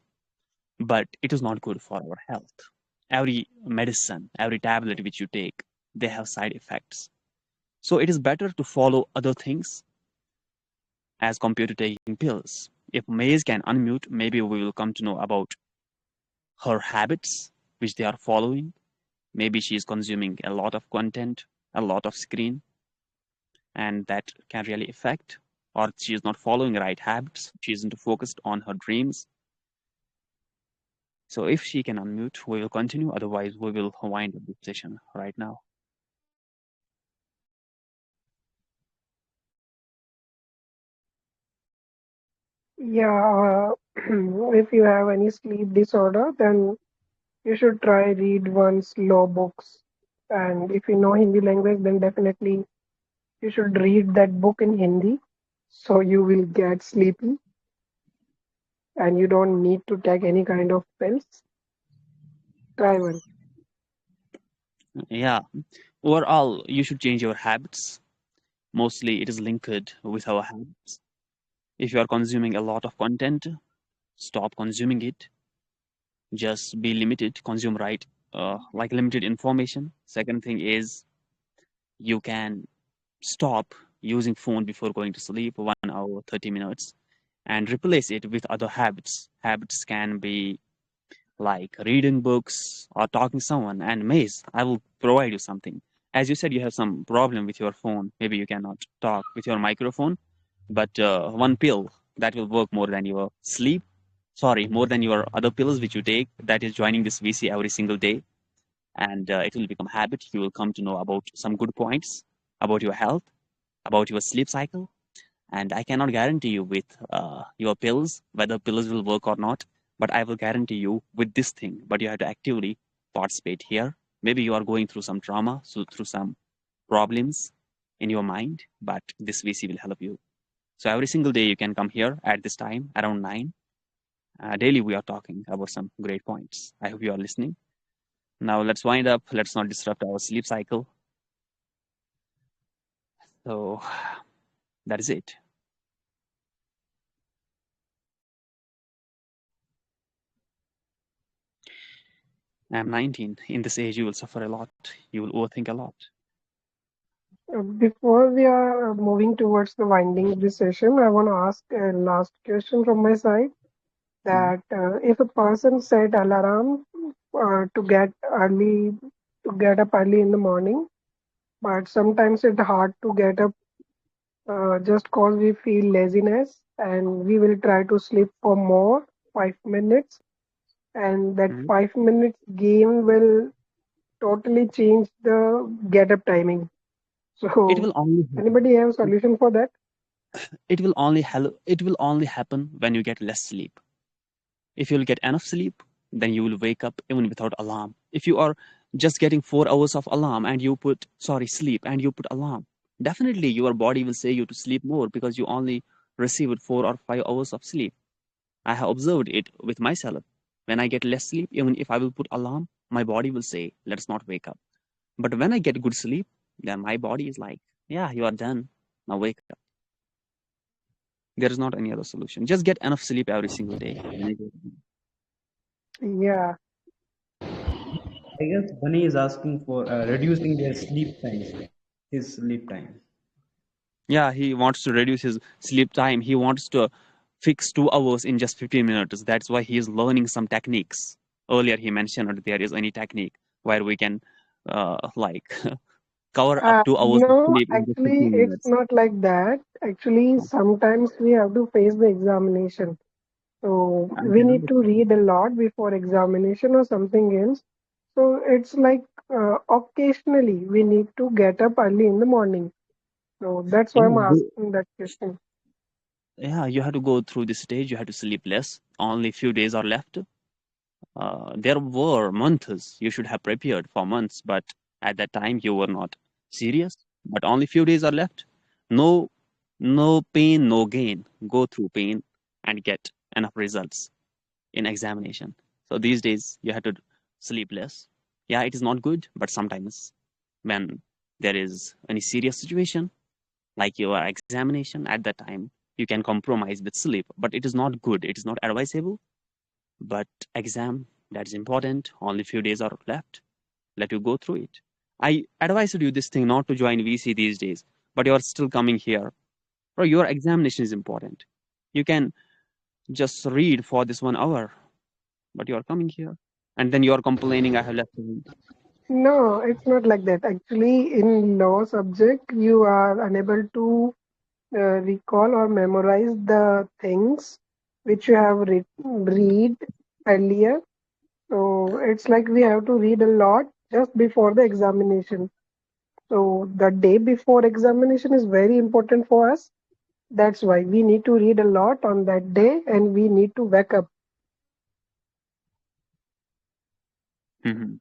but it is not good for our health. Every medicine, every tablet which you take, they have side effects. So it is better to follow other things as compared to taking pills. If Maze can unmute, maybe we will come to know about her habits which they are following. Maybe she is consuming a lot of content, a lot of screen, and that can really affect, or she is not following right habits. She isn't focused on her dreams. So if she can unmute, we will continue. Otherwise, we will wind up this session right now. Yeah, if you have any sleep disorder, then you should try read one's law books. And if you know Hindi language, then definitely you should read that book in Hindi, so you will get sleepy and you don't need to take any kind of pills. Try one. Yeah. Overall, you should change your habits. Mostly, it is linked with our habits. If you are consuming a lot of content, stop consuming it. Just be limited, consume right, like limited information. Second thing is you can stop using phone before going to sleep 1 hour, 30 minutes, and replace it with other habits. Habits can be like reading books or talking to someone. And Maze, I will provide you something. As you said, you have some problem with your phone. Maybe you cannot talk with your microphone, but one pill that will work more than your sleep. Sorry, more than your other pills which you take. That is joining this VC every single day, and it will become habit. You will come to know about some good points about your health, about your sleep cycle, and I cannot guarantee you with your pills whether pills will work or not, but I will guarantee you with this thing. But you have to actively participate here. Maybe you are going through some trauma, so through some problems in your mind, but this VC will help you. So every single day you can come here at this time around 9. Daily we are talking about some great points. I hope you are listening. Now let's wind up. Let's not disrupt our sleep cycle. So that is it. I'm 19. In this age, you will suffer a lot. You will overthink a lot. Before we are moving towards the winding this session, I want to ask a last question from my side. Mhm. That if a person set alarm to get up early in the morning, but sometimes it's hard to get up just cause we feel laziness and we will try to sleep for more 5 minutes, and that Mhm. 5 minutes game will totally change the get up timing. It So will only happen. anybody have a solution for that? It will only happen when you get less sleep. If you'll get enough sleep, then you will wake up even without alarm. If you are just getting 4 hours of alarm and you put sleep and you put alarm, definitely your body will say you to sleep more because you only received 4 or 5 hours of sleep. I have observed it with myself. When I get less sleep, even if I will put alarm, my body will say, let's not wake up. But when I get good sleep, then my body is like, yeah, you are done. Now wake up. There is not any other solution. Just get enough sleep every single day. Yeah, I guess Bunny is asking for reducing their sleep time, his sleep time. Yeah, he wants to reduce his sleep time. He wants to fix 2 hours in just 15 minutes. That's why he is learning some techniques. Earlier, he mentioned that there is any technique where we can like cover up 2 hours of No, sleep in just actually, 15 it's minutes. not like that. Actually, sometimes we have to face the examination. So I we can need to understand. read a lot before examination or something else. So it's like occasionally we need to get up early in the morning. So that's why Yeah, I'm asking that question. yeah, you have to go through this stage. You have to sleep less. Only few days are left. There were months you should have prepared for months, but at that time you were not serious. But only few days are left. No, no pain, no gain. Go through pain and get enough results in examination. So these days you have to sleep less. Yeah, it is not good, but sometimes when there is any serious situation like your examination at that time, you can compromise with sleep, but it is not good. It is not advisable, but exam, that's important. Only few days are left. Let you go through it. I advise you this thing not to join VC these days, but you are still coming here. Or your examination is important. You can just read for this 1 hour, but you are coming here. And then you are complaining, I have left to read. No, it's not like that. Actually, in law subject, you are unable to recall or memorize the things which you have read earlier. So it's like we have to read a lot just before the examination. So the day before examination is very important for us. That's why we need to read a lot on that day and we need to wake up. Mhm.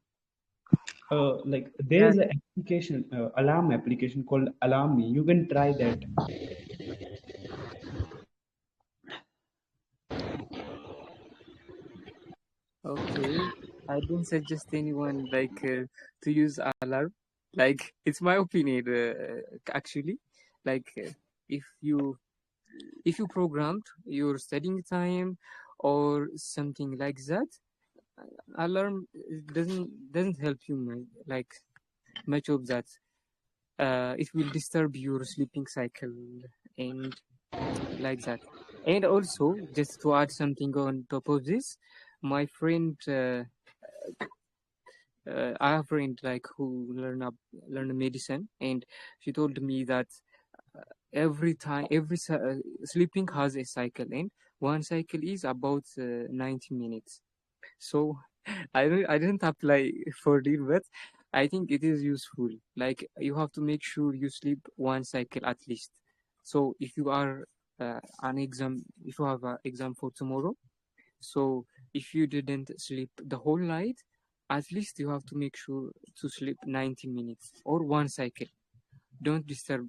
Like there Yeah. is an application, alarm application called Alarm Me. You can try that. Okay, I don't suggest anyone to use alarm. Like it's my opinion, actually. Like if you if you programmed your studying time or something like that, alarm doesn't help you like much of that. It will disturb your sleeping cycle and like that. And also, just to add something on top of this, my friend, I have a friend like who learn medicine, and she told me that every time sleeping has a cycle, and one cycle is about 90 minutes. So I didn't apply for it, but I think it is useful. Like you have to make sure you sleep one cycle at least. So if you are if you have an exam for tomorrow, so if you didn't sleep the whole night, at least you have to make sure to sleep 90 minutes or one cycle. Don't disturb,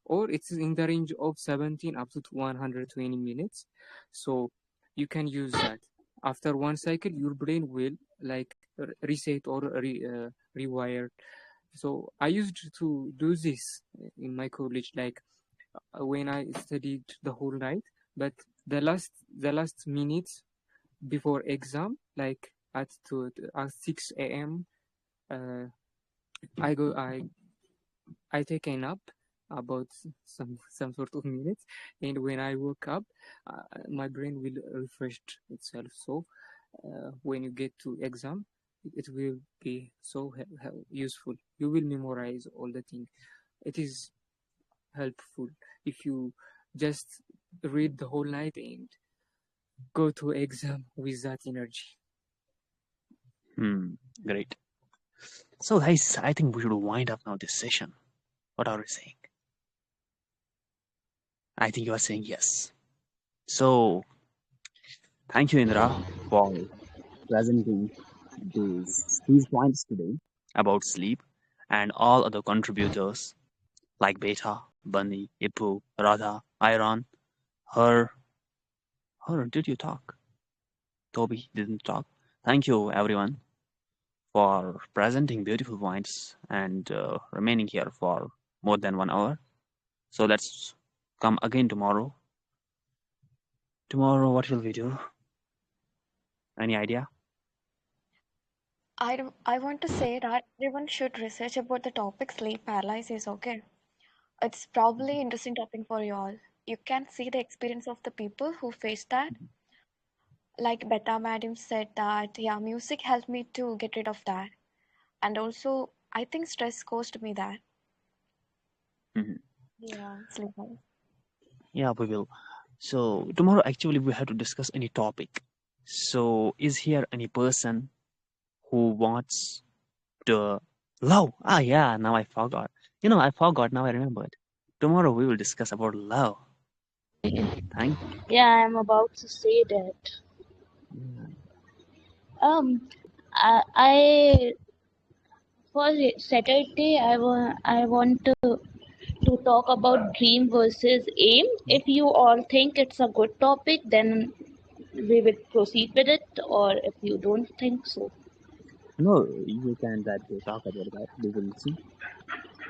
or it's in the range of 17 up to 120 minutes. So you can use that. After one cycle, your brain will like reset or rewire. So I used to do this in my college, like when I studied the whole night. But the last minutes before exam, like at 6 a.m. Uh, I go I take a nap about some sort of minutes, and when I woke up, my brain will refresh itself. So when you get to exam, it will be so useful. You will memorize all the things. It is helpful if you just read the whole night and go to exam with that energy. Hmm. Great. So, guys, I think we should wind up now this session. What are we saying? I think you are saying yes. So, thank you, Indra, for presenting these points today about sleep and all other contributors like Beta, Bunny, Ipu, Radha, Iron, her. Her, did you talk? Toby didn't talk. Thank you, everyone, for presenting beautiful points and remaining here for more than 1 hour. So let's come again tomorrow. Tomorrow, what will we do? Any idea? I want to say that everyone should research about the topic sleep paralysis, okay? It's probably interesting topic for you all. You can see the experience of the people who face that. Like Beta Madam said that, yeah, music helped me to get rid of that. And also, I think stress caused me that. Mhm. Yeah, sleep paralysis. Yeah, we will. So tomorrow, actually, we have to discuss any topic. So, is here any person who wants to love? Ah, yeah. Now I forgot. I forgot. Now I remembered. Tomorrow we will discuss about love. Thank you. Yeah, I'm about to say that. Yeah. Um, I for Saturday, I want to talk about dream versus aim. If you all think it's a good topic, then we will proceed with it, or if you don't think so. No, you can that talk about that. We will see.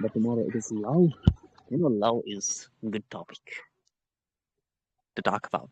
But tomorrow it is love. Love is a good topic to talk about.